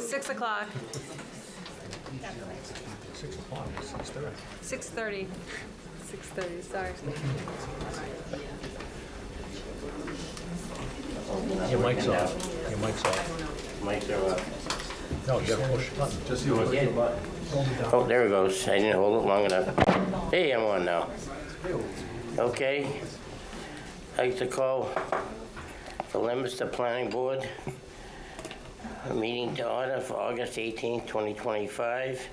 6 o'clock. 6 o'clock, 6:30. 6:30. 6:30, sorry. Your mic's off. Your mic's off. Mics are up. No, you gotta push the button. Just you. Oh, there it goes. I didn't hold it long enough. Hey, I'm on now. Okay. I'd like to call the Leominster Planning Board meeting to order for August 18, 2025,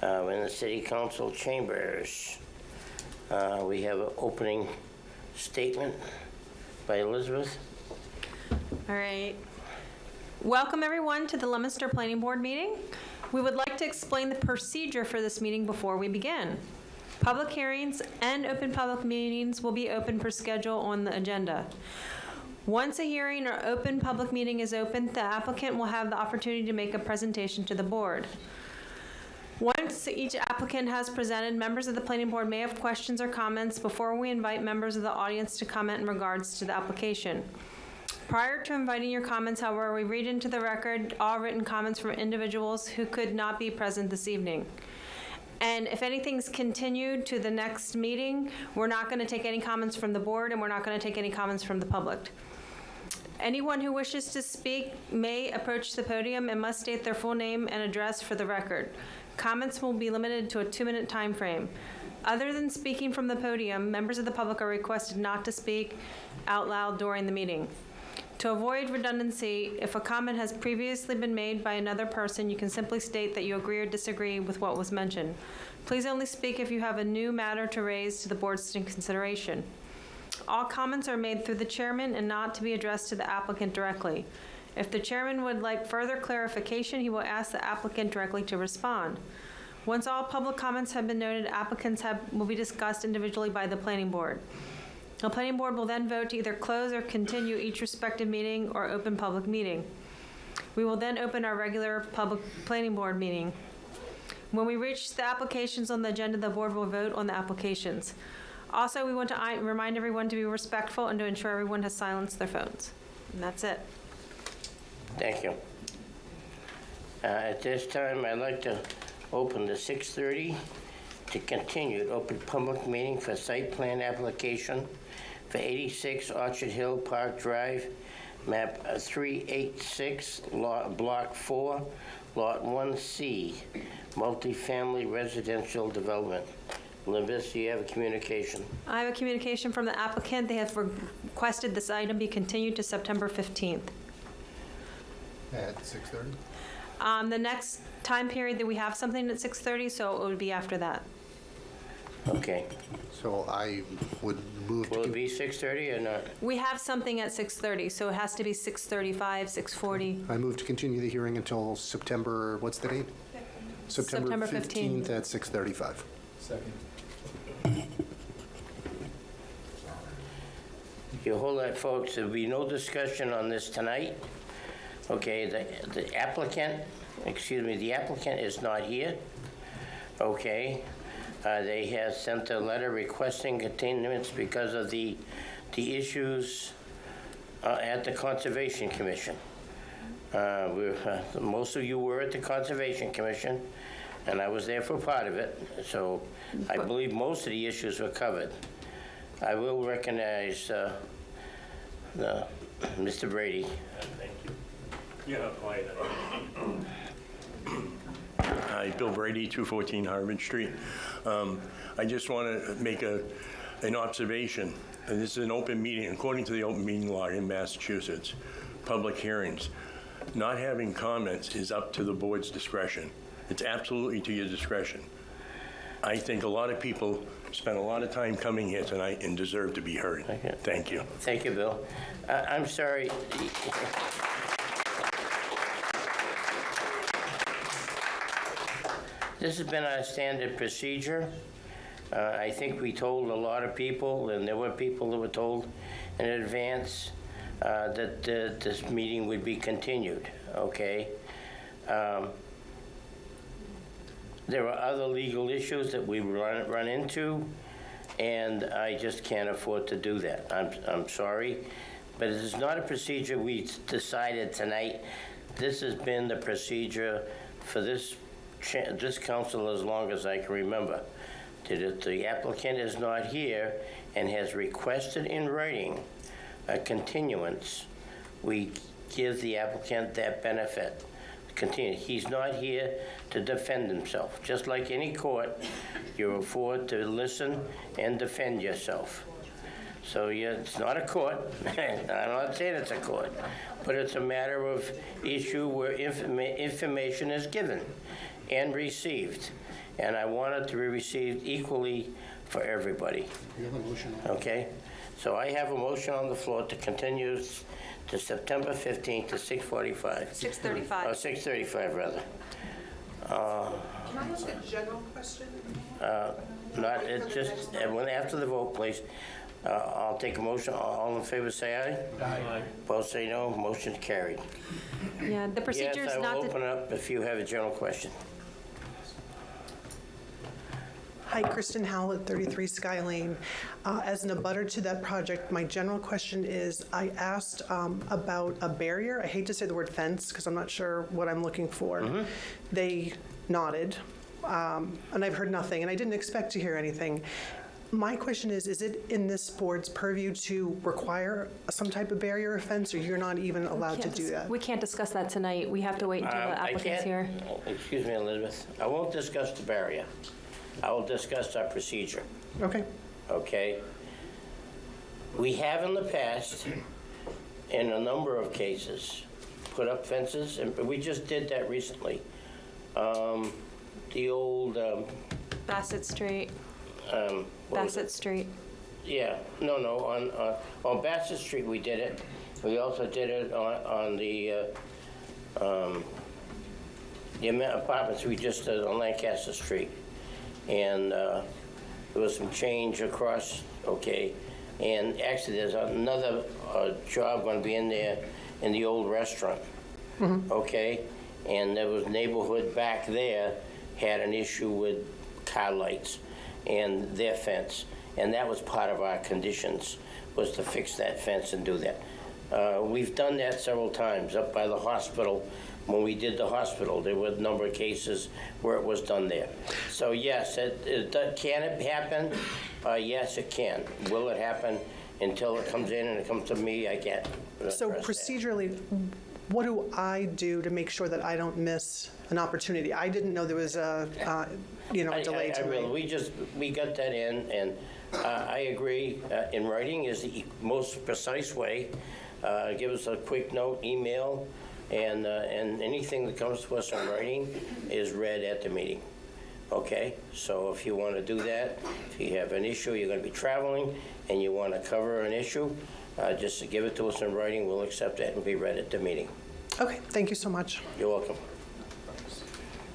in the City Council chambers. We have an opening statement by Elizabeth. All right. Welcome, everyone, to the Leominster Planning Board meeting. We would like to explain the procedure for this meeting before we begin. Public hearings and open public meetings will be open per schedule on the agenda. Once a hearing or open public meeting is open, the applicant will have the opportunity to make a presentation to the board. Once each applicant has presented, members of the planning board may have questions or comments before we invite members of the audience to comment in regards to the application. Prior to inviting your comments, however, we read into the record all written comments from individuals who could not be present this evening. And if anything's continued to the next meeting, we're not going to take any comments from the board, and we're not going to take any comments from the public. Anyone who wishes to speak may approach the podium and must state their full name and address for the record. Comments will be limited to a 2-minute time frame. Other than speaking from the podium, members of the public are requested not to speak out loud during the meeting. To avoid redundancy, if a comment has previously been made by another person, you can simply state that you agree or disagree with what was mentioned. Please only speak if you have a new matter to raise to the board's consideration. All comments are made through the chairman and not to be addressed to the applicant directly. If the chairman would like further clarification, he will ask the applicant directly to respond. Once all public comments have been noted, applicants will be discussed individually by the planning board. The planning board will then vote to either close or continue each respective meeting or open public meeting. We will then open our regular public planning board meeting. When we reach the applications on the agenda, the board will vote on the applications. Also, we want to remind everyone to be respectful and to ensure everyone has silenced their phones. And that's it. Thank you. At this time, I'd like to open the 6:30 to continued open public meeting for site plan application for 86 Orchard Hill Park Drive, map 386, block 4, lot 1C, multifamily residential development. Limbus, do you have a communication? I have a communication from the applicant. They have requested this item be continued to September 15th. At 6:30? The next time period that we have something at 6:30, so it would be after that. Okay. So I would move Will it to, be 6:30 or not? We have something at 6:30, so it has to be 6:35, 6:40. I move to continue the hearing until September, what's the date? September 15th. At 6:35. Second. You hold that, folks. There'll be no discussion on this tonight. Okay, the applicant is not here. Okay. They have sent a letter requesting continuance because of the issues at the Conservation Commission. Most of you were at the Conservation Commission, and I was there for part of it, so I believe most of the issues were covered. I will recognize Mr. Brady. Thank you. Yeah, quiet. Hi, Bill Brady, 214 Harvard Street. I just want to make an observation. And this is an open meeting, according to the open meeting law in Massachusetts. Public hearings. Not having comments is up to the board's discretion. It's absolutely to your discretion. I think a lot of people spent a lot of time coming here tonight and deserve to be heard. Thank you. Thank you, Bill. I'm sorry. This has been our standard procedure. I think we told a lot of people, and there were people that were told in advance that this meeting would be continued, okay? There are other legal issues that we run into, and I just can't afford to do that. I'm sorry, but it is not a procedure we decided tonight this has been the procedure for this council as long as I can remember. That if the applicant is not here and has requested in writing a continuance, we give the applicant that benefit. Continue. He's not here to defend himself. Just like any court, you're afforded to listen and defend yourself. So yeah, it's not a court. I'm not saying it's a court, but it's a matter of issue where information is given and received. And I want it to be received equally for everybody. You have a motion on Okay? So I have a motion on the floor to continue to September 15th to 6:45. 6:35. Oh, 6:35 rather. Can I ask a general question? Not, it's just, after the vote, please. I'll take a motion. All in favor, say aye. Aye. Both say no. Motion carried. Yeah, the procedure Yes, is I will not open to... up if you have a general question. Hi, Kristen Howell at 33 Sky Lane. As an abutter to that project, my general question is, I asked about a barrier. I hate to say the word fence because I'm not sure what I'm looking for. They nodded, and I've heard nothing, and I didn't expect to hear anything. My question is it in this board's purview to require some type of barrier or fence, or you're not even allowed to do that? We can't discuss that tonight. We have to wait until the I applicant's can't- here. Excuse me, Elizabeth. I won't discuss the barrier. I will discuss our procedure. Okay. Okay? We have in the past, in a number of cases, put up fences, and we just did that recently. The old, Bassett Street, what was Bassett it? Street. Yeah, no, on Bassett Street we did it. We also did it on the apartments we just did on Lancaster Street. And there was some change across, okay? And actually, there's another job going to be in there in the old restaurant, okay? And there was neighborhood back there had an issue with car lights and their fence. And that was part of our conditions, was to fix that fence and do that. We've done that several times up by the hospital. When we did the hospital, there were a number of cases where it was done there. So yes, can it happen? Yes, it can. Will it happen until it comes in and it comes to me? I can't. So address that. procedurally, what do I do to make sure that I don't miss an opportunity? I didn't know there was a delay I tonight. we got that in, and I agree. In writing is the most precise way. Give us a quick note, email, and anything that comes to us in writing is read at the meeting. Okay, so if you want to do that, if you have an issue, you're going to be traveling, and you want to cover an issue, just give it to us in writing. We'll accept it and be read at the meeting. Okay, thank you so much. You're welcome.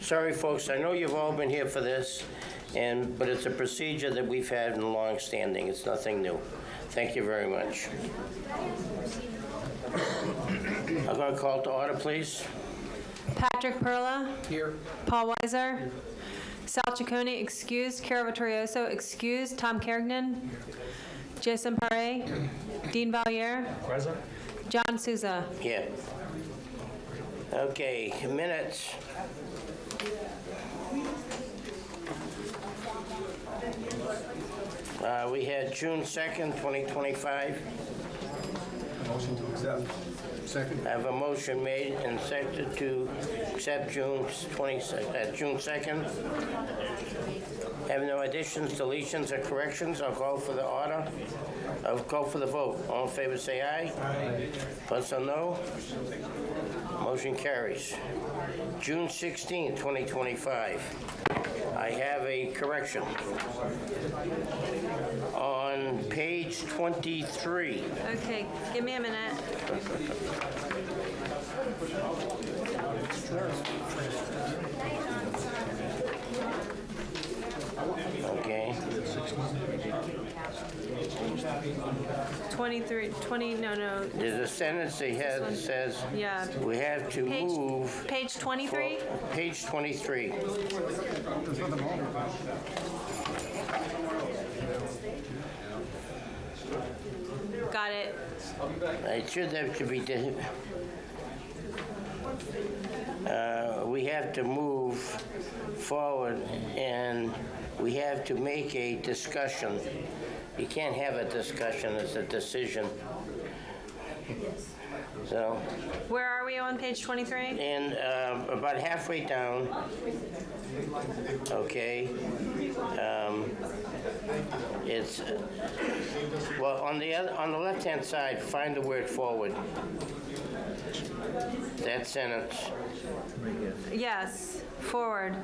Sorry, folks, I know you've all been here for this, but it's a procedure that we've had in long standing. It's nothing new. Thank you very much. I'm going to call to order, please. Patrick Perla. Here. Paul Weiser. Sal Ciccone, excused. Carol Vittorioso, excused. Tom Kerrigan. Jason Paré. Dean Valier. Present? John Souza. Here. Okay, minutes. We had June 2nd, 2025. Motion to accept. Second. I have a motion made and seconded to accept June 2nd. Have no additions, deletions, or corrections. I'll call for the order. I'll call for the vote. All in favor, say aye. Aye. Opposed, say no. Motion carries. June 16, 2025. I have a correction. On page 23. Okay, give me a minute. Okay. 20, no. There's a sentence they had that says, Yeah. we have to move. Page 23? Page 23. Got it. It should be, we have to move forward and we have to make a discussion. You can't have a discussion, it's a decision. So, Where are we on page 23? and about halfway down, okay, it's, well, on the left-hand side, find the word forward. That sentence. Yes, forward.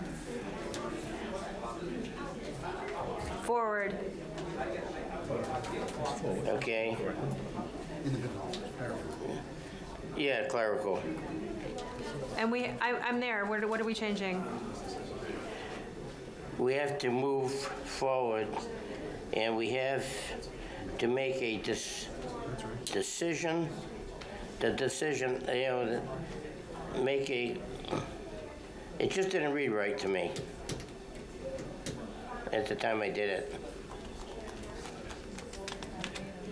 Forward. Okay. In the middle, paragraph. Yeah, clerical. And I'm there. What are we changing? We have to move forward, and we have to make a decision. The decision, make a. It just didn't read right to me at the time I did it.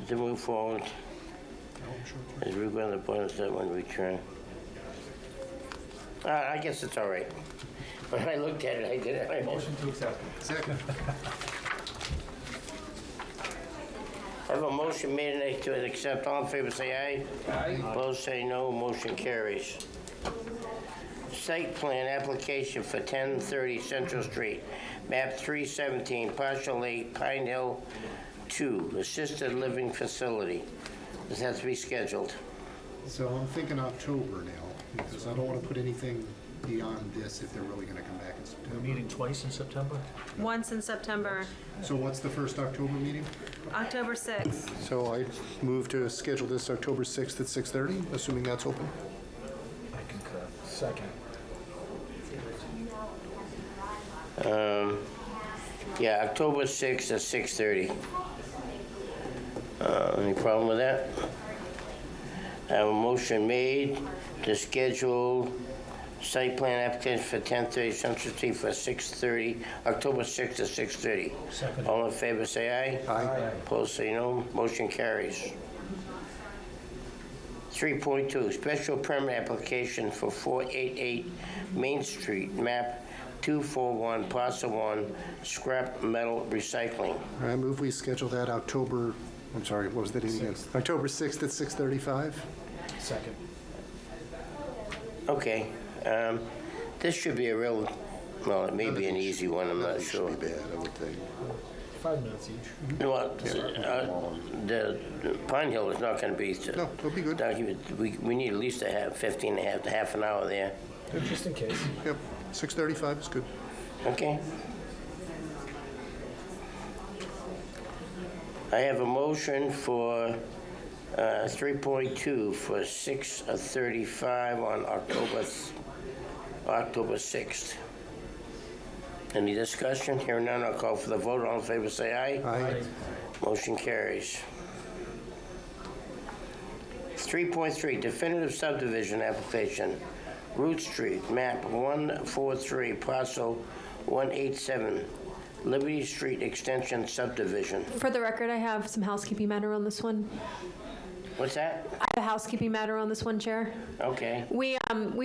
To move forward. As we go on the bonus that one return. I guess it's all right. When I looked at it, I did it. Motion to accept. Second. I have a motion made and to accept. All in favor, say aye. Aye. Opposed, say no. Motion carries. Site plan application for 1030 Central Street, map 317, parcel 8, Pine Hill 2, assisted living facility. This has to be scheduled. So I'm thinking October now, because I don't want to put anything beyond this if they're really going to come back in We're September. meeting twice in September? Once in September, So what's the first October meeting? October 6th. So I move to schedule this October 6th at 6:30, assuming that's open. I concur. Second. Yeah, October 6th at 6:30. Any problem with that? I have a motion made to schedule site plan application for 1030 Central Street for 6:30, October 6th at 6:30. Second. All in favor, say aye. Aye. Opposed, say no. Motion carries. 3.2, special permit application for 488 Main Street, map 241, parcel 1, scrap metal recycling. I move we schedule that October, I'm sorry, what was the date again? October 6th at 6:35? Second. Okay, this should be a real, well, it may be an easy one, I'm not sure. Shouldn't be bad, I would think. 5 minutes each. Well, the Pine Hill is not gonna be. No, it'll be good. We need at least to have 15 and a half to half an hour there. Just in case. Yep, 6:35 is good. Okay. I have a motion for 3.2 for 6:35 on October 6th. Any discussion? Hearing none, I'll call for the vote. All in favor, say aye. Aye. Motion carries. 3.3, definitive subdivision application, Root Street, map 143, parcel 187, Liberty Street Extension subdivision. For the record, I have some housekeeping matter on this one. What's that? I have a housekeeping matter on this one, Chair. Okay. We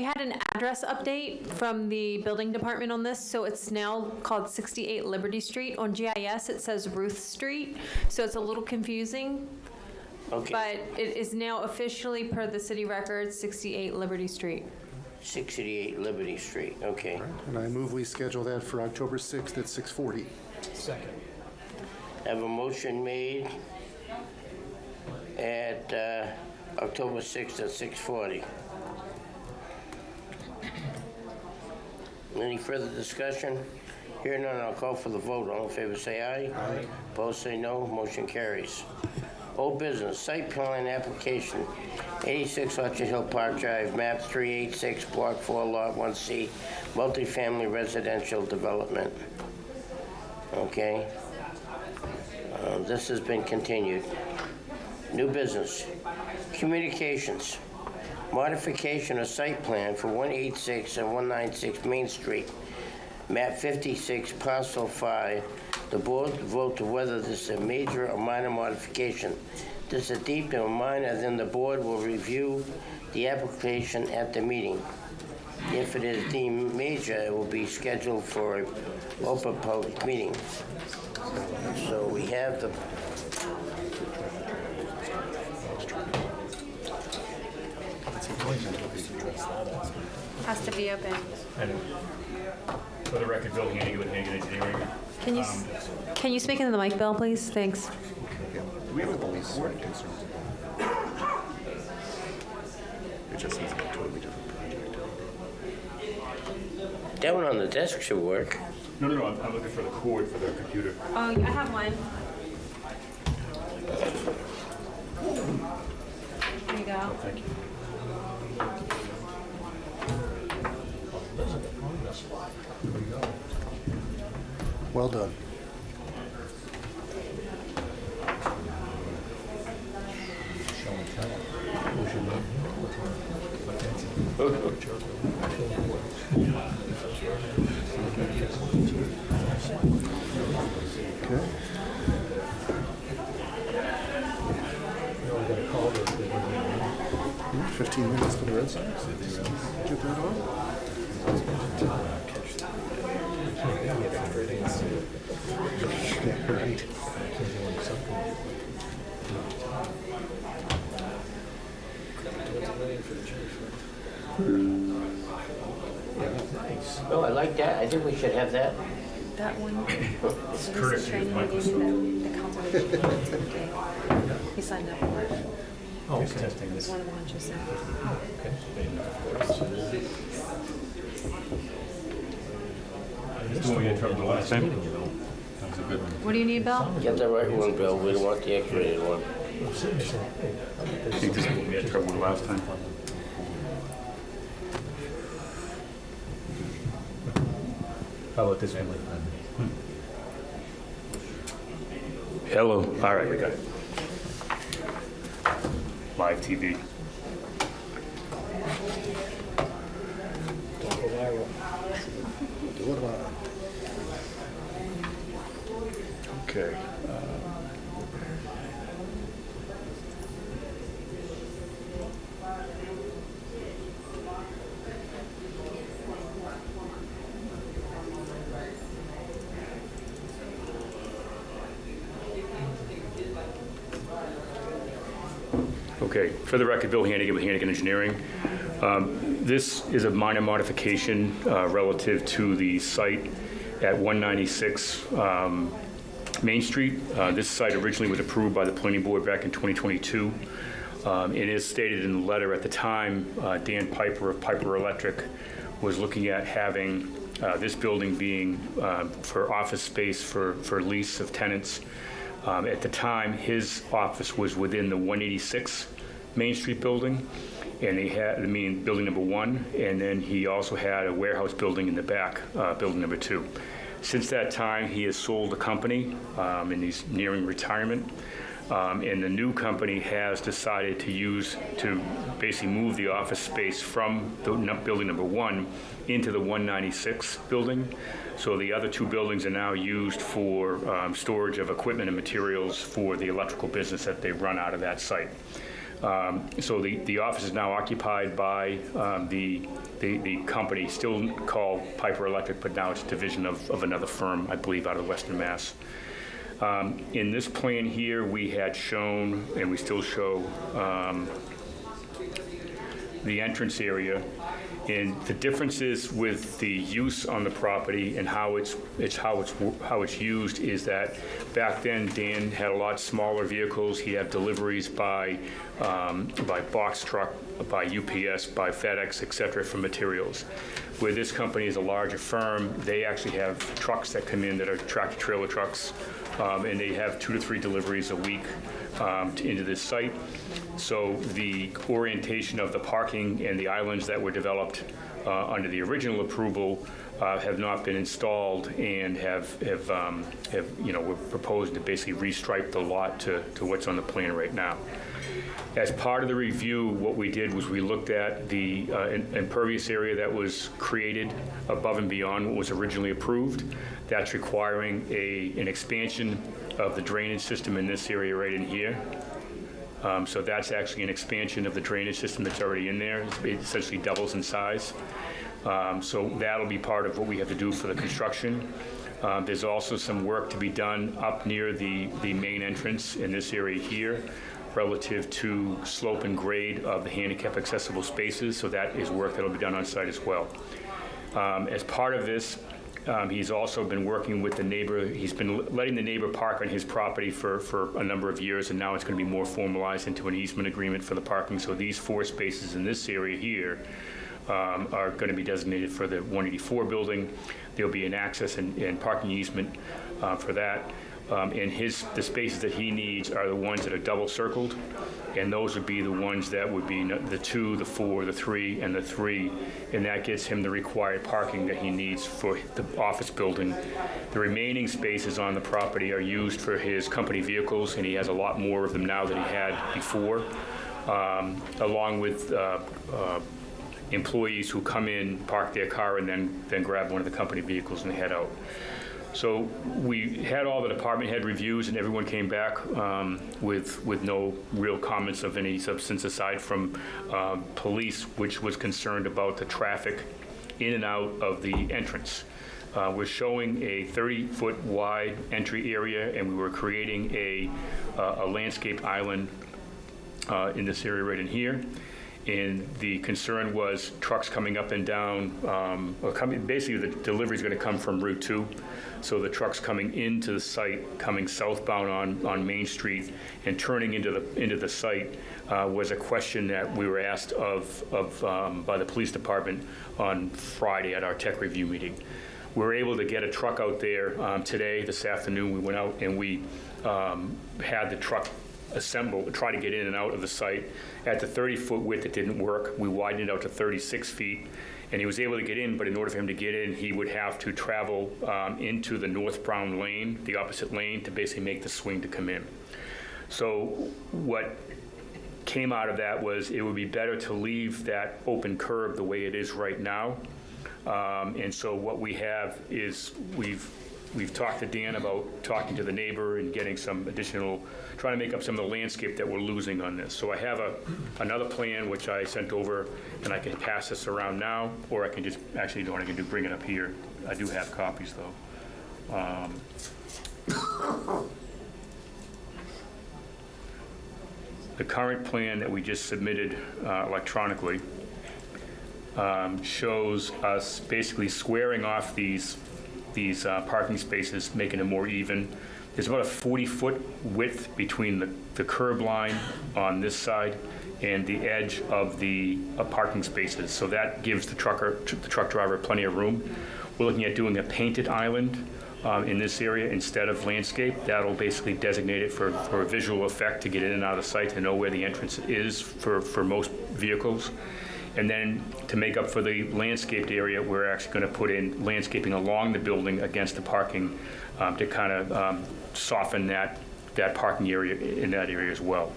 had an address update from the building department on this, so it's now called 68 Liberty Street. On GIS, it says Ruth Street, so it's a little confusing. Okay. But it is now officially, per the city records, 68 Liberty Street. 688 Liberty Street, okay. And I move we schedule that for October 6th at 6:40. Second. Have a motion made at October 6th at 6:40. Any further discussion? Here none, I'll call for the vote. All in favor, say aye. Aye. Opposed, say no. Motion carries. Old business, site plan application, 86 Orchard Hill Park Drive, map 386, block 4, lot 1C, multifamily residential development. Okay. This has been continued. New business, communications, modification of site plan for 186 and 196 Main Street, map 56, parcel 5. The board will vote to whether this is a major or minor modification. If this is a deep or minor, then the board will review the application at the meeting. If it is deemed major, it will be scheduled for an open public meeting. So we have the, Has to be open. And for the record, Bill Haney with Haney Engineering. Can you speak into the mic, Bill, please? Thanks. We have the least sort of concerns about it. It just seems like a totally different project. that one on the desk should work. No, I'm looking for the cord for the computer. Oh, I have one. There you go. Thank you. Well done. Okay. 15 minutes to the Red Sox. Get that on. Yeah, right. Oh, I like that. I think we should have that. That one. It's courtesy of Microsoft. The conservation. Okay. He signed up for it. Just testing It's this. one of the ones you sent. This is the one we had trouble the last time. What do you need, Bill? Get the right one, Bill. We don't want the X-rated one. I think this is what we had trouble with last time. How about this one? Hello. All right, we got it. Live TV. Do it live. Okay. Okay, for the record, Bill Hannigan with Hannigan Engineering. This is a minor modification relative to the site at 196 Main Street. This site originally was approved by the planning board back in 2022. It is stated in the letter at the time, Dan Piper of Piper Electric was looking at having this building being for office space for lease of tenants. At the time, his office was within the 186 Main Street building, and he had, building number 1, and then he also had a warehouse building in the back, building number 2. Since that time, he has sold the company, and he's nearing retirement. And the new company has decided to basically move the office space from the building number 1 into the 196 building. So the other 2 buildings are now used for storage of equipment and materials for the electrical business that they run out of that site. So the office is now occupied by the company, still called Piper Electric, but now it's a division of another firm, I believe, out of Western Mass. In this plan here, we had shown, and we still show, the entrance area. And the differences with the use on the property and how it's used is that back then Dan had a lot smaller vehicles. He had deliveries by box truck, by UPS, by FedEx, et cetera, for materials. Where this company is a larger firm, they actually have trucks that come in that are tractor trailer trucks, and they have 2 to 3 deliveries a week into this site. So the orientation of the parking and the islands that were developed under the original approval have not been installed and we're proposing to basically restripe the lot to what's on the plan right now. As part of the review, what we did was we looked at the impervious area that was created above and beyond what was originally approved. That's requiring an expansion of the drainage system in this area right in here. So that's actually an expansion of the drainage system that's already in there. It essentially doubles in size. So that'll be part of what we have to do for the construction. There's also some work to be done up near the main entrance in this area here relative to slope and grade of the handicap accessible spaces. So that is work that'll be done on site as well. As part of this, he's also been working with the neighbor. He's been letting the neighbor park on his property for a number of years, and now it's going to be more formalized into an easement agreement for the parking. So these 4 spaces in this area here are going to be designated for the 184 building. There'll be an access and parking easement for that. And the spaces that he needs are the ones that are double circled, and those would be the ones that would be the 2, the 4, the 3, and the 3, and that gets him the required parking that he needs for the office building. The remaining spaces on the property are used for his company vehicles, and he has a lot more of them now than he had before, along with employees who come in, park their car, and then grab one of the company vehicles and head out. So we had all the department head reviews, and everyone came back with no real comments of any substance aside from police, which was concerned about the traffic in and out of the entrance. We're showing a 30-foot wide entry area, and we were creating a landscaped island in this area right in here. And the concern was trucks coming up and down, basically the delivery is going to come from Route 2. So the trucks coming into the site, coming southbound on Main Street and turning into the site was a question that we were asked by the police department on Friday at our tech review meeting. We were able to get a truck out there today, this afternoon. We went out and we had the truck assemble, try to get in and out of the site. At the 30-foot width, it didn't work. We widened it out to 36 feet, and he was able to get in, but in order for him to get in, he would have to travel into the northbound lane, the opposite lane, to basically make the swing to come in. So what came out of that was it would be better to leave that open curb the way it is right now. And so what we have is we've talked to Dan about talking to the neighbor and getting some additional, trying to make up some of the landscape that we're losing on this. So I have another plan which I sent over, and I can pass this around now, or I can just, actually, you know what I can do, bring it up here. I do have copies though. The current plan that we just submitted electronically shows us basically squaring off these parking spaces, making it more even. There's about a 40-foot width between the curb line on this side and the edge of the parking spaces. So that gives the truck driver plenty of room. We're looking at doing a painted island in this area instead of landscape. That'll basically designate it for a visual effect to get in and out of the site, to know where the entrance is for most vehicles. And then to make up for the landscaped area, we're actually going to put in landscaping along the building against the parking to kind of soften that parking area in that area as well.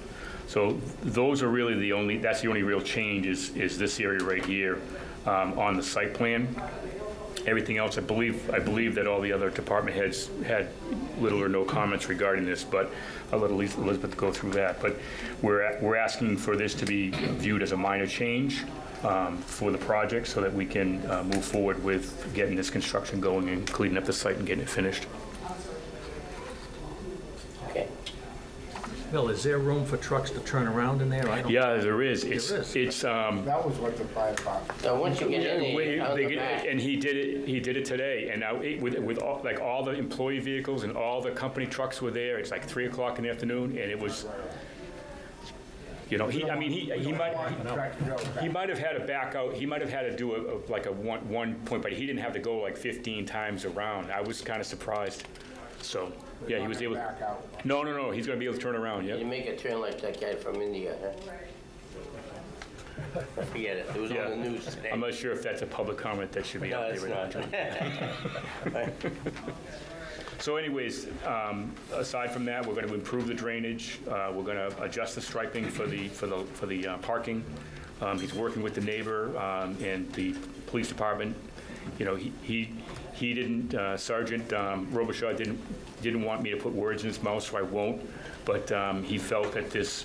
So those are really that's the only real change is this area right here on the site plan. Everything else, I believe that all the other department heads had little or no comments regarding this, but I'll let Elizabeth go through that. But we're asking for this to be viewed as a minor change for the project so that we can move forward with getting this construction going and cleaning up the site and getting it finished. Okay. Bill, is there room for trucks to turn around in there? Yeah, there is. It's is. That was what the fire department. So once you get in there, on the back, And he did it today. And now with all the employee vehicles and all the company trucks were there. It's like 3 o'clock in the afternoon, and it was. You know, he might have had to back out. He might have had to do a one point, but he didn't have to go like 15 times around. I was kind of surprised. So, yeah, he was able to. No. He's going to be able to turn around, yeah. you make a turn like that guy from India, huh? Forget it. It was on the news today. I'm not sure if that's a public comment that should be No, out it's there. not. So anyways, aside from that, we're going to improve the drainage. We're going to adjust the striping for the parking. He's working with the neighbor and the police department. You know, he didn't, Sergeant Robichaud didn't want me to put words in his mouth, so I won't. But he felt that this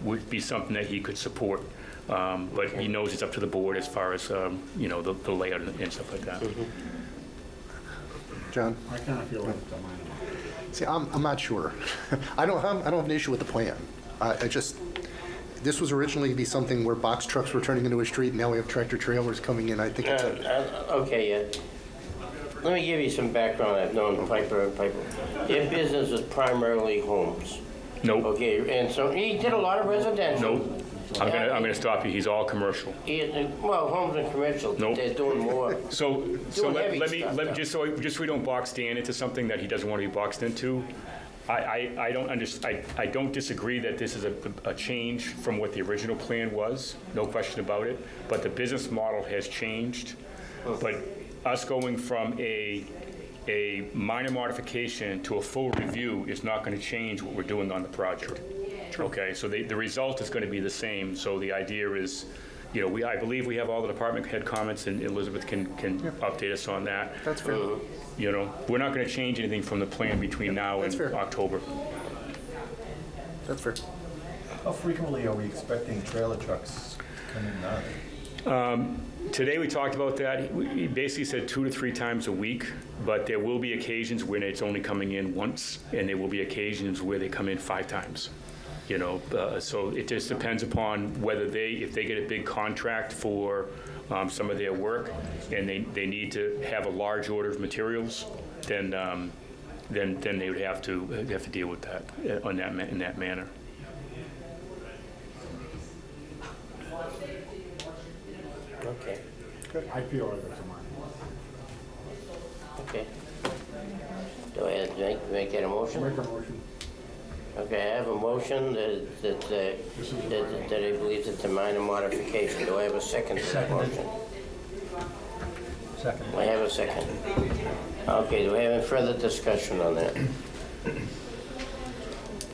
would be something that he could support But he knows it's up to the board as far as, you know, the layout and stuff like that. John? I kind of feel like it's a minor. See, I'm not sure. I don't have an issue with the plan. This was originally to be something where box trucks were turning into a street, and now we have tractor trailers coming in. I think it's Okay, yeah. Let me give you some background. I've known Piper and Piper. Their business is primarily homes. Nope, Okay, and so he did a lot of residential. nope. I'm gonna stop you. He's all commercial. Well, homes and commercial, Nope. they're doing more. So Doing heavy let me, stuff, though. just so we don't box Dan into something that he doesn't want to be boxed into, I don't disagree that this is a change from what the original plan was, no question about it, but the business model has changed. But us going from a minor modification to a full review is not going to change what we're doing on the project. Okay, so the result is going to be the same, so the idea is, you know, I believe we have all the department head comments, and Elizabeth can update us on that. That's fair. You know, we're not going to change anything from the plan between now and That's fair. October. That's fair. How frequently are we expecting trailer trucks coming down? Today, we talked about that. He basically said 2 to 3 times a week, but there will be occasions when it's only coming in once, and there will be occasions where they come in 5 times. You know, so it just depends upon whether if they get a big contract for some of their work, and they need to have a large order of materials, then they would have to deal with that in that manner. Okay, I feel like it's a minor. okay. Do I have to make that a motion? Make a motion. Okay, I have a motion that I believe it's a minor modification. Do I have a second to that motion? Second. I have a second. Okay, do we have any further discussion on that?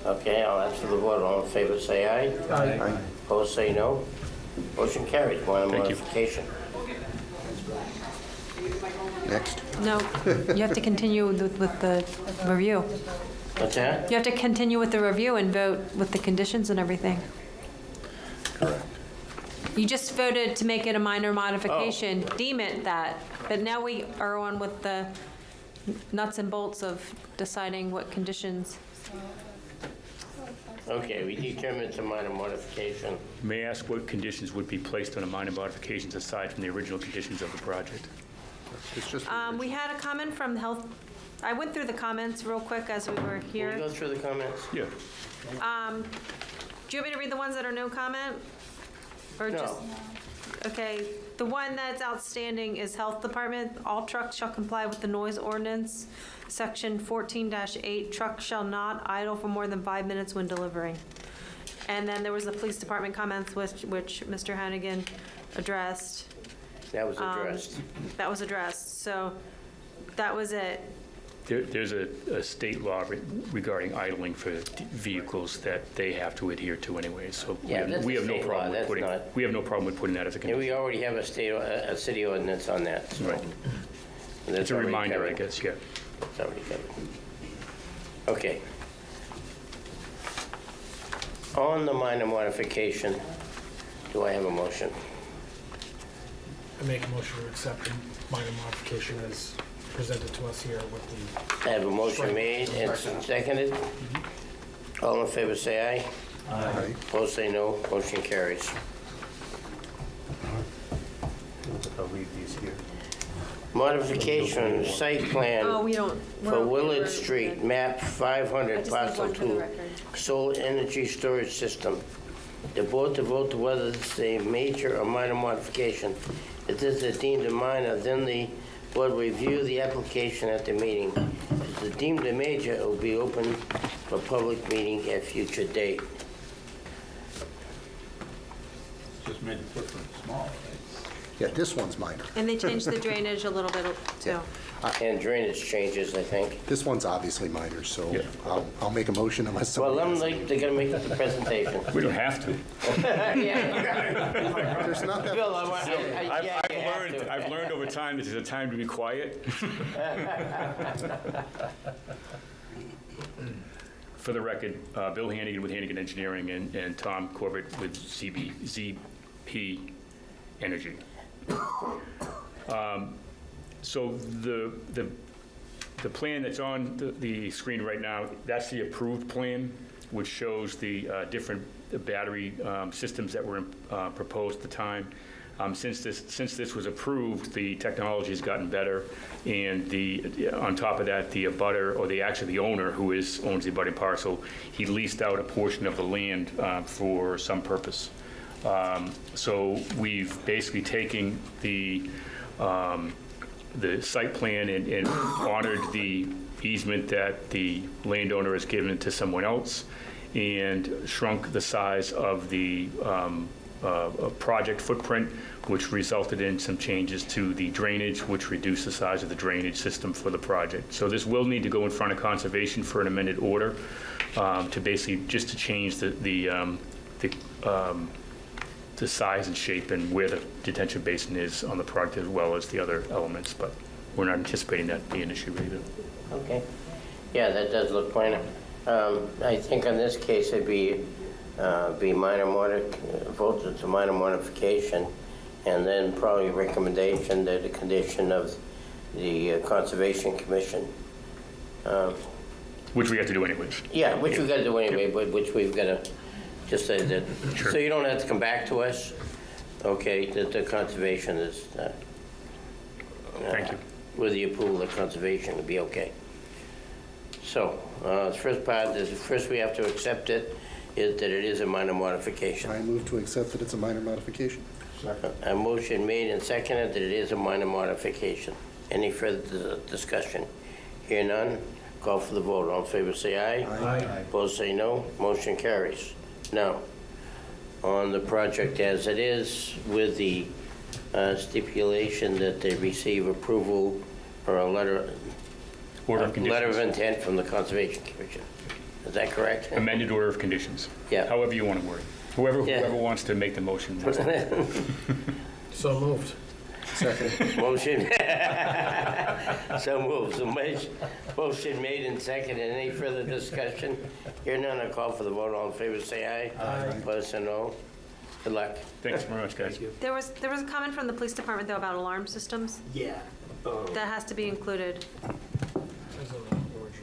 Okay, I'll ask for the vote. All in favor, say aye. Aye. Opposed, say no. Motion carries. Minor Thank you. modification. Next. No, you have to continue with the review. What's that? You have to continue with the review and vote with the conditions and everything. Correct. You just voted to make it a minor modification, deem it that, but now we are on with the nuts and bolts of deciding what conditions. Okay, we determined it's a minor modification. May I ask what conditions would be placed on a minor modifications aside from the original conditions of the project? It's just. We had a comment from the health, I went through the comments real quick as we were Can we here. go through the comments? Yeah. Do you want me to read the ones that are no comment? Or No. just, okay, the one that's outstanding is Health Department. All trucks shall comply with the noise ordinance. Section 14-8, trucks shall not idle for more than 5 minutes when delivering. And then there was the police department comments which Mr. Hannigan addressed. That was addressed. That was addressed, so that was it. There's a state law regarding idling for vehicles that they have to adhere to anyway, so Yeah, that's we a have no state problem law, with that's putting, not- we have no problem with putting that as a And condition. we already have a city ordinance on that. So Right. that's It's a already reminder, I covered. guess, yeah. It's already covered. Okay. On the minor modification, do I have a motion? I make a motion to accept the minor modification as presented to us here with the, I have a motion made and seconded. All in favor, say aye. Aye. Opposed, say no. Motion carries. I'll leave these here. Modification, site plan Oh, we don't. for Willard Street, map 500, just need parcel one for the 2, record. solar energy storage system. The board to vote to whether it's a major or minor modification. If this is deemed a minor, then the board will review the application at the meeting. If it's deemed a major, it will be open for public meeting at future date. Just made the footprint small, right? Yeah, this one's minor. And they changed the drainage a little bit too. And drainage changes, I think. This one's obviously minor, so Yeah. I'll make a motion unless Well, somebody them, else. they're gonna make the presentation. We don't have to. There's not that. Bill, yeah, you have to. I've learned over time that there's a time to be quiet. For the record, Bill Hannigan with Hannigan Engineering and Tom Corbett with P Energy. So the plan that's on the screen right now, that's the approved plan, which shows the different battery systems that were proposed at the time. Since this was approved, the technology's gotten better, and on top of that, the abutter, or the owner who owns the abutting parcel, he leased out a portion of the land for some purpose. So we've basically taken the site plan and honored the easement that the landowner has given to someone else, and shrunk the size of the project footprint, which resulted in some changes to the drainage, which reduced the size of the drainage system for the project. So this will need to go in front of Conservation for an amended order to basically just to change the size and shape and where the detention basin is on the project, as well as the other elements, but we're not anticipating that to be an issue either. Okay. Yeah, that does look minor. I think in this case, it'd be voted to minor modification, and then probably recommendation that the condition of the Conservation Commission. Which we have to do anyways. Yeah, which we've got to do anyway, but which we've got to just say that, Sure. so you don't have to come back to us, okay, that the Conservation is, Thank you. with the approval of Conservation, it'll be okay. So, the first part is, first we have to accept it, is that it is a minor modification. I move to accept that it's a minor modification. A motion made and seconded that it is a minor modification. Any further discussion? Hear none, call for the vote. All in favor, say aye. Aye. Opposed, say no. Motion carries. Now, on the project as it is, with the stipulation that they receive approval or a letter Order of letter of conditions. intent from the Conservation Commission. Is that correct? Amended order of conditions. Yeah. However you want to word it. Whoever Yeah. wants to make the motion. So moved. Second. Motion. So moved. So motion made and seconded. Any further discussion? Hear none, I call for the vote. All in favor, say aye. Aye. Opposed, say no. Good luck. Thanks very much, guys. There was a comment from the police department, though, about alarm systems. Yeah. That has to be included.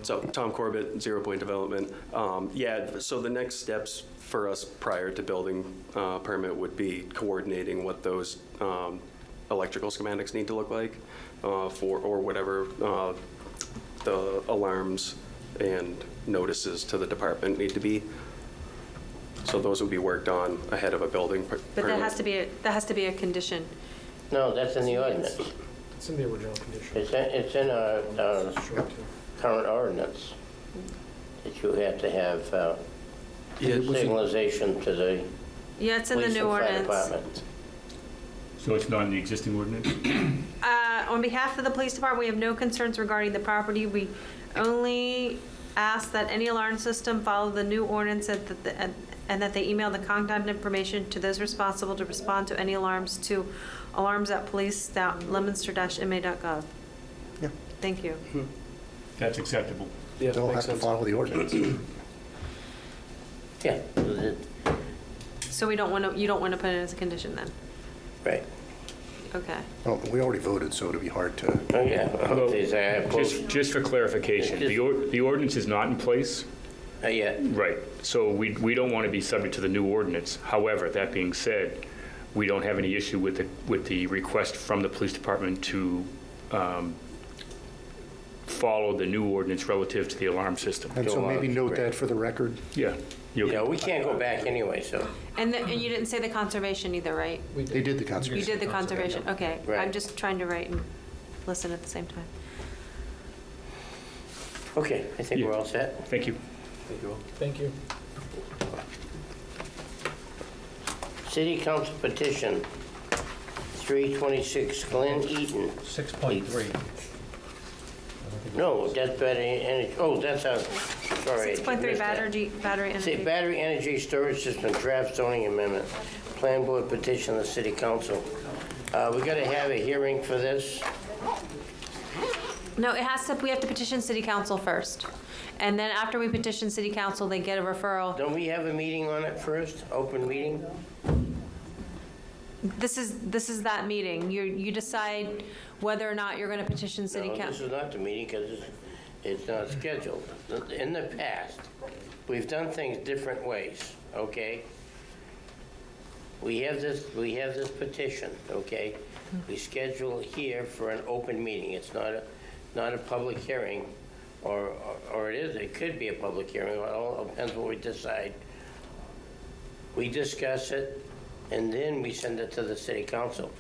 So Tom Corbett, Zero Point Development. Yeah, so the next steps for us prior to building permit would be coordinating what those electrical schematics need to look like or whatever the alarms and notices to the department need to be. So those would be worked on ahead of a building permit. But that has to be a condition. No, that's in the ordinance. It's in the original condition. It's in our Sure, too. current ordinance that you have to have Yeah, it was in- signalization to the Yeah, it's in the police new and fire ordinance. department. So it's not in the existing ordinance? On behalf of the police department, we have no concerns regarding the property. We only ask that any alarm system follow the new ordinance and that they email the contact information to those responsible to respond to any alarms to alarms@police.leominster-ma.gov. Yeah. Thank you. That's acceptable. Yeah, They'll makes have to sense. follow the ordinance. Yeah, So you don't want to put it as a condition then? right. Okay. Well, we already voted, so it'll be hard to, Oh, yeah. Well, These are both- Just for clarification, the ordinance is not in place? Yeah, Right. So we don't want to be subject to the new ordinance. However, that being said, we don't have any issue with the request from the police department to follow the new ordinance relative to the alarm system. and so maybe note that for the record. Yeah. you yeah, okay? we can't go back anyway, so. And you didn't say the conservation either, right? They did the You conservation. did the conservation, okay. Right. I'm just trying to write and listen at the same time. Okay, I think we're all set. Thank you. Thank you all. Thank you. City Council petition, 326 Glen Eaton. 6.3. No, that's battery energy, oh, that's a, sorry. 6.3 battery See, energy. battery energy storage system draft zoning amendment, plan board petition the city council. We gotta have a hearing for this. No, we have to petition city council first. And then after we petition city council, they get a referral. Don't we have a meeting on it first, open meeting? This is that meeting. You decide whether or not you're going to petition city No, this council. is not the meeting because it's not scheduled. In the past, we've done things different ways, okay? We have this petition, okay? We schedule here for an open meeting. It's not a public hearing, or it could be a public hearing. It all depends what we decide. We discuss it, and then we send it to the city council,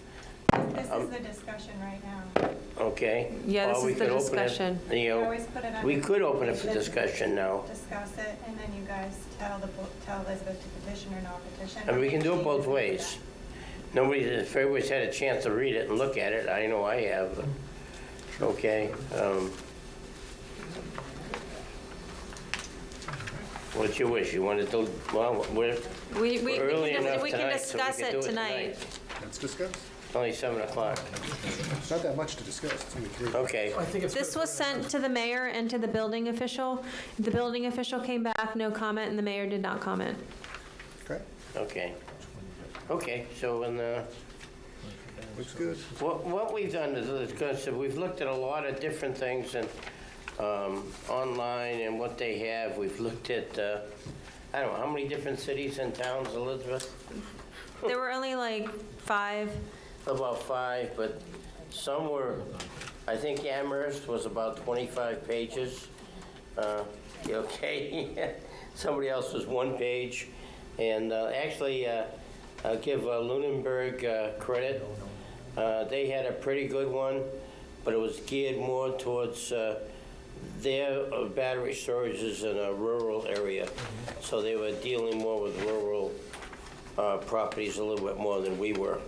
This is the discussion right now. okay? Yeah, this Or we is the could open it, discussion. you We know, always put it on. we could open it for discussion now. Discuss it, and then you guys tell Elizabeth to petition or not petition. And we can do it both ways. If everybody's had a chance to read it and look at it, I know I have, okay? What's your wish? You want to do, well, we're We early enough we can tonight, so we discuss can do it it tonight. Let's discuss. It's only 7 o'clock. It's not that much to discuss, it's only 3. Okay, I think it's. This was sent to the mayor and to the building official. The building official came back, no comment, and the mayor did not comment. Okay, okay. Okay, so looks good. what we've done is, because we've looked at a lot of different things and online and what they have. We've looked at, I don't know, how many different cities and towns, Elizabeth? There were only like 5. About 5, but some were, I think Amherst was about 25 pages. Okay, somebody else was 1 page. And actually, I'll give Lunenburg credit. They had a pretty good one, but it was geared more towards their battery storages in a rural area. So they were dealing more with rural properties a little bit more than we were.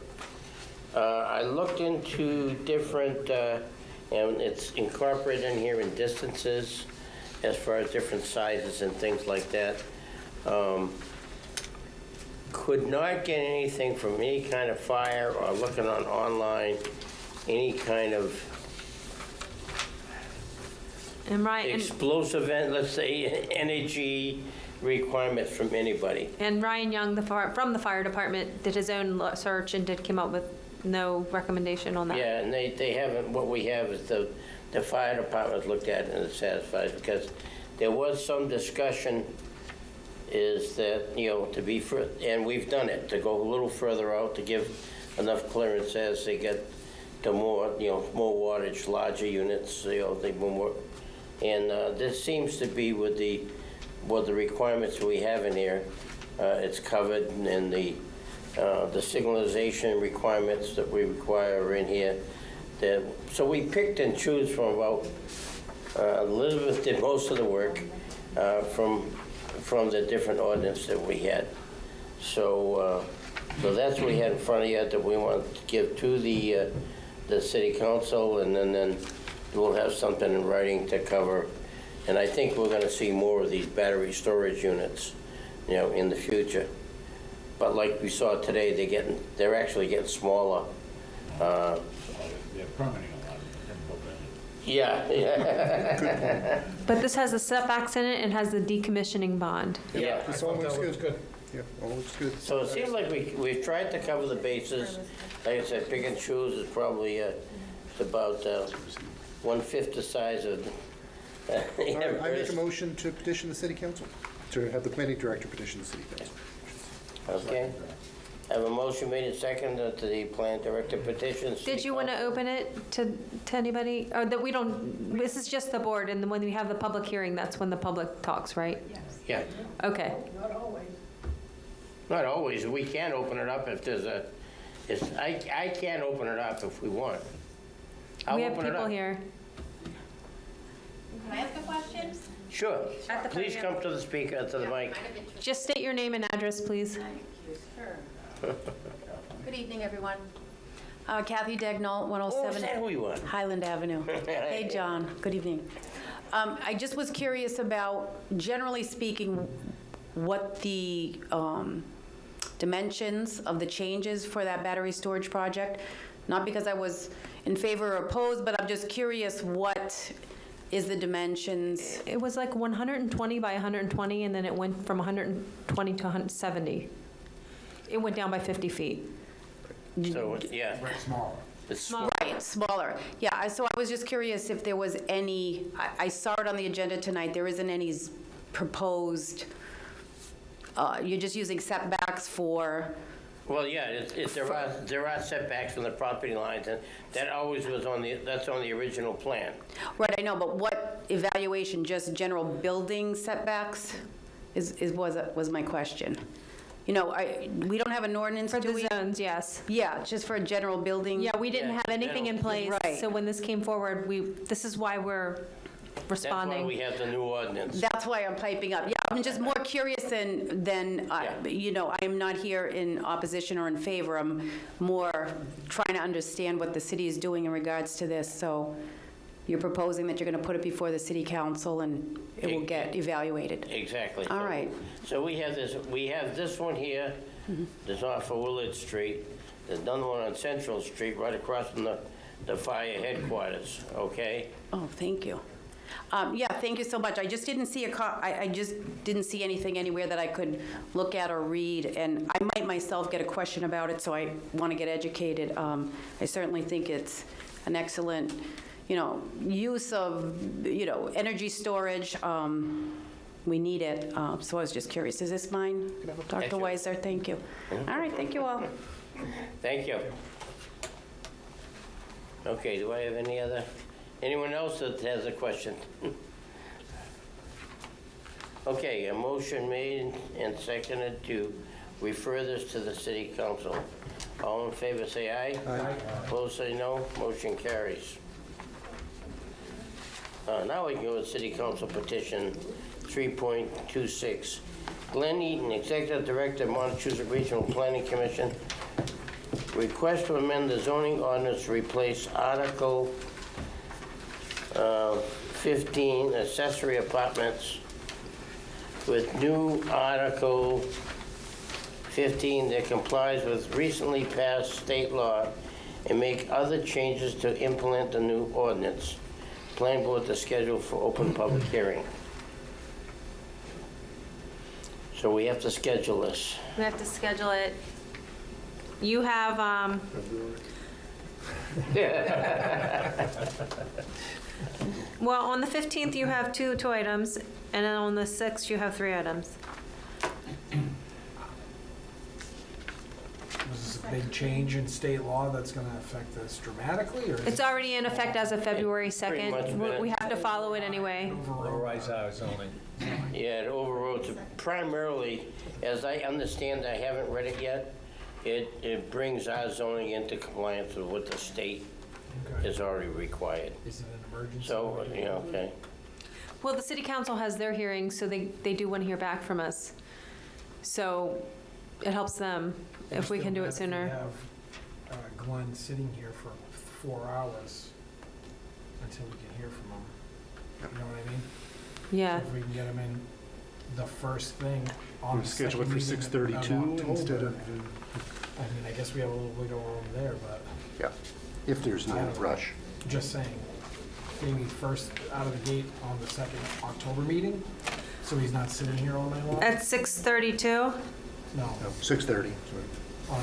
I looked into different, and it's incorporated in here in distances as far as different sizes and things like that. Could not get anything from any kind of fire or looking on online, any kind of And Ryan, explosive, let's say, energy requirements from anybody. and Ryan Young, from the fire department, did his own search and did come up with no recommendation on that. Yeah, and they haven't, what we have is the fire department looked at it and is satisfied, because there was some discussion is that, you know, to be, and we've done it, to go a little further out, to give enough clearance as they get to more, you know, more wattage, larger units, you know, they more, and this seems to be with the requirements we have in here, it's covered, and the signalization requirements that we require are in here. So we picked and choose from about, Elizabeth did most of the work from the different ordinance that we had. So that's what we had in front of you that we want to give to the city council, and then we'll have something in writing to cover. And I think we're going to see more of these battery storage units, you know, in the future. But like we saw today, they're actually getting smaller. They're permitting a lot of them. Yeah. But this has the setbacks in it and has the decommissioning bond. Yeah. This all looks good. Yeah, all looks good. So it seems like we've tried to cover the bases. Like I said, pick and choose is probably it's about 1/5 the size of. All right, I make a motion to petition the city council, to have the planning director petition the city council. Okay. I have a motion made and seconded to the plan director petitions. Did you want to open it to anybody? Or that we don't, this is just the board, and then when we have the public hearing, that's when the public talks, right? Yeah. Okay. Not always. We can open it up if there's I can open it up if we want. I'll We have open it people up. here. Can I ask a question? Sure. At the Please podium. come to the speaker, to the mic. Just state your name and address, please. Sure. Good evening, everyone. Kathy Dagnall, Oh, 107 is that who you are? Highland Avenue. Hey, John, good evening. I just was curious about, generally speaking, what the dimensions of the changes for that battery storage project. Not because I was in favor or opposed, but I'm just curious what is the dimensions. It was like 120 by 120, and then it went from 120 to 170. It went down by 50 feet. So, yeah, Smaller. it's Small. Right, smaller. Yeah, so I was just curious if there was any, I saw it on the agenda tonight, there isn't any proposed, you're just using setbacks for, Well, yeah, there are setbacks from the property lines, and that always was that's on the original plan. right, I know, but what evaluation, just general building setbacks was my question. You know, we don't have an ordinance, For do the we? zones, yes. Yeah, just for a general building. Yeah, we didn't Yeah, have anything in place, Right. so when this came forward, this is why we're That's why we responding. have the new ordinance. That's why I'm piping up. Yeah, I'm just more curious than you know, I am not here in opposition or in favor. I'm more trying to understand what the city is doing in regards to this. So you're proposing that you're going to put it before the city council and it will get evaluated. Exactly. All right. So we have this one here, that's off of Willard Street. There's another one on Central Street, right across from the fire headquarters, okay? Oh, thank you. Yeah, thank you so much. I just didn't see I just didn't see anything anywhere that I could look at or read, and I might myself get a question about it, so I want to get educated. I certainly think it's an excellent, you know, use of, you know, energy storage. We need it, so I was just curious. Is this mine, Dr. Yes, Weiser? Thank you. All right, thank you all. Thank you. Okay, do I have anyone else that has a question? Okay, a motion made and seconded to refer this to the city council. All in favor, say aye. Aye. Opposed, say no. Motion carries. Now we can go to city council petition 3.26. Glenn Eaton, Executive Director, Montezuma Regional Planning Commission, request to amend the zoning ordinance to replace Article 15, accessory apartments, with new Article 15 that complies with recently passed state law and make other changes to implement the new ordinance. Planning board to schedule for open public hearing. So we have to schedule this. We have to schedule it. You have, well, on the 15th, you have two items, and then on the 6th, you have 3 items. Was this a big change in state law that's going to affect this dramatically, or is It's it already in effect as of February much 2nd. been- We have to follow it anyway. Overrides our zoning. Yeah, it overrode, primarily, as I understand, I haven't read it yet, it brings our zoning into compliance with what the state is already required. is it an emergency? So, yeah, okay. Well, the city council has their hearing, so they do want to hear back from us. So it helps them I if just we can feel do bad it if we sooner. have Glenn sitting here for 4 hours until we can hear from him. You know what I mean? Yeah. If we can get him in the first thing on the Schedule it second for meeting 6:32 of October. instead of, I mean, I guess we have a little wiggle room there, but yeah, if there's no I don't know. rush. just saying, maybe first out of the gate on the second October meeting, so he's not sitting here all night long? At 6:32, No, No, 6:30. on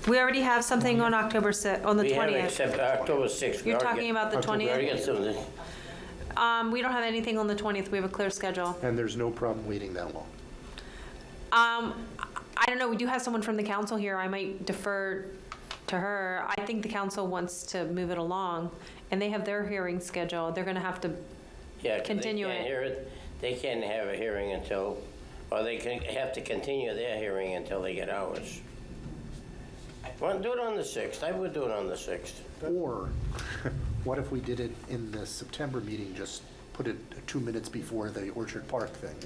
the, we already have something on October 6th, on the We have 20th. except October 6th. We You're already talking got- about the October. We already 20th? got something. We don't have anything on the 20th. We have a clear schedule. And there's no problem waiting that long. I don't know, we do have someone from the council here. I might defer to her. I think the council wants to move it along, and they have their hearing scheduled. They're going to have to, Yeah, 'cause Continue they can't it. hear it. They can't have a hearing until, or they can have to continue their hearing until they get ours. Want to do it on the 6th? I would do it on the 6th. Or what if we did it in the September meeting, just put it 2 minutes before the Orchard Park thing?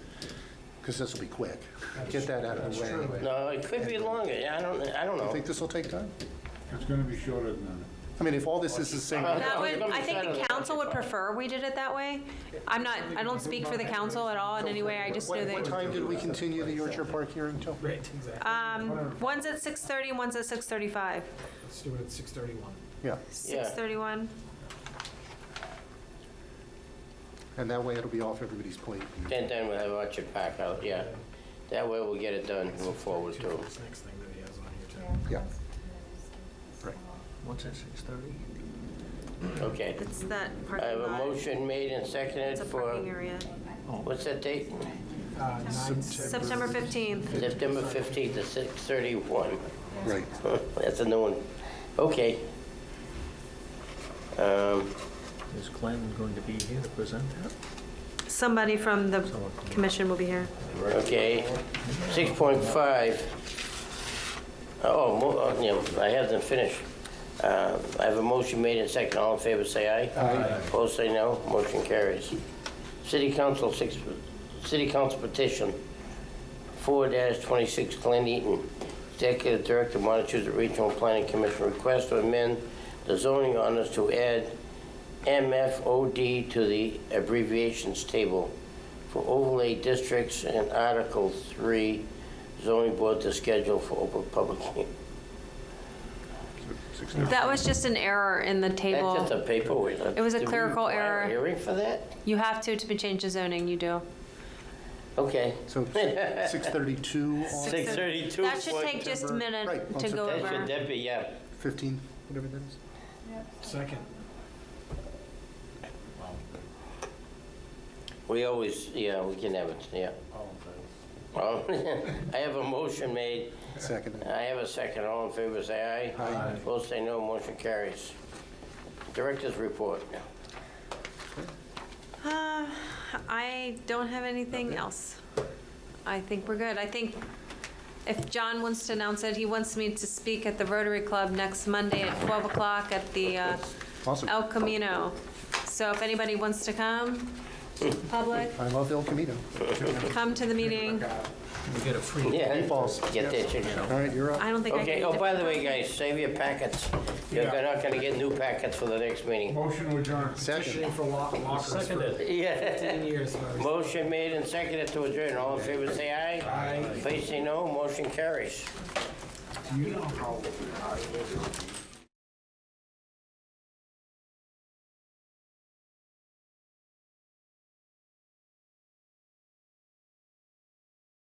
Because this will be quick. Get that out of the way. No, it could be longer. Yeah, I don't You know. think this will take time? It's gonna be shorter than that. I mean, if all this is the same, that would, it's gonna be I think Saturday. the council would prefer we did it that way. I don't speak for the council at all in any way. I just know what that, time did we continue the Orchard Park hearing till? right, exactly. one's at 6:30 and one's at 6:35. Let's do it at 6:31. Yeah, 6:31. and that way it'll be off everybody's plate. Then we'll have Orchard Park out, yeah. That way we'll get it done, move forward too. This next thing that he has on here, too. Yeah. What's that, 6:30? Okay. It's that I parking have a lot. motion made and seconded It's a for, parking area. what's that date? September 15th. September 15th to 6:31. Right. That's a new one. Okay. Is Glenn going to be here to present that? Somebody from the commission will be here. Okay. 6.5. I haven't finished. I have a motion made and seconded. All in favor, say aye. Aye. Opposed, say no. Motion carries. City Council petition 4-26, Glenn Eaton, Executive Director, Montezuma Regional Planning Commission, request to amend the zoning ordinance to add MFOD to the abbreviations table for overlay districts and Article 3 zoning board to schedule for open public hearing. That was just an error in the table. That's just a paper. It was a clerical error. Hearing for that? You have to be changed to zoning, you do. Okay. So 6:32 on 6:32. That should take just a minute Right, to go That should over. that be, yeah. 15, whatever that is. Second. We always, yeah, we can have it, yeah. Well, I have a motion made. Second. I have a second. All in favor, say aye. Aye. Opposed, say no. Motion carries. Director's report. I don't have anything else. I think we're good. I think if John wants to announce it, he wants me to speak at the Rotary Club next Monday at 12 o'clock at the Awesome. El Camino. So if anybody wants to come, public, I love El Camino. come to the meeting. We get a free. Yeah. Meatballs. Get that chicken. All right, you're up. I don't think I Okay, can. oh, by the way, guys, save your packets. You're not gonna get new packets for the next meeting. Motion to adjourn. Second. Petitioning for lockers for Seconded. Yeah. 10 years. Larry. Motion made and seconded to adjourn. All in favor, say aye. Aye. Please say no. Motion carries. You know how